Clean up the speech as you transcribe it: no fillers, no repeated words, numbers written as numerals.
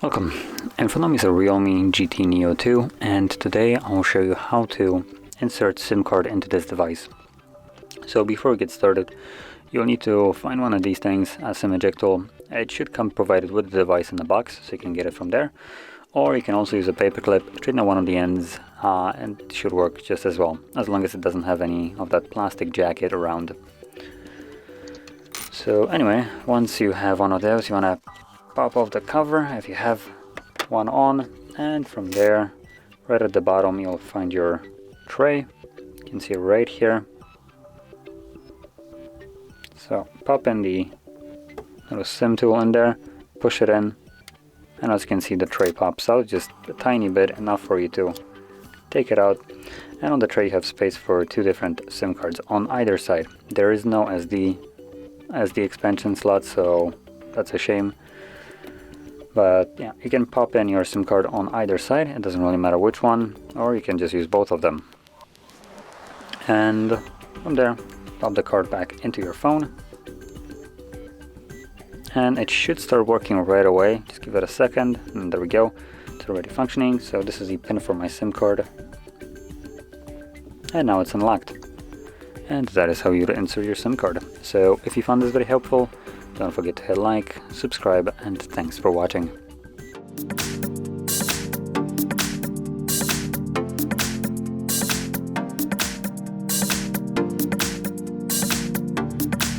Welcome, in front of me is a REALME GT Neo2, and today I will show you how to insert SIM card into this device. So before we get started, you'll need to find one of these things, a SIM ejector. It should come provided with the device in the box, so you can get it from there. Or you can also use a paper clip, straighten out one of the ends, and it should work just as well, as long as it doesn't have any of that plastic jacket around. So anyway, once you have one of those, you want to pop off the cover if you have one on, and from there, right at the bottom, you'll find your tray. You can see it right here. So pop in the little SIM tool in there, push it in, and as you can see, the tray pops out just a tiny bit, enough for you to take it out. And on the tray you have space for two different SIM cards on either side. There is no SD expansion slot, so that's a shame. But yeah, you can pop in your SIM card on either side, it doesn't really matter which one, or you can just use both of them. And from there, pop the card back into your phone. And it should start working right away, just give it a second, and there we go, it's already functioning. So this is the pin for my SIM card. And now it's unlocked. And that is how you insert your SIM card. So if you found this very helpful, don't forget to hit like, subscribe, and thanks for watching.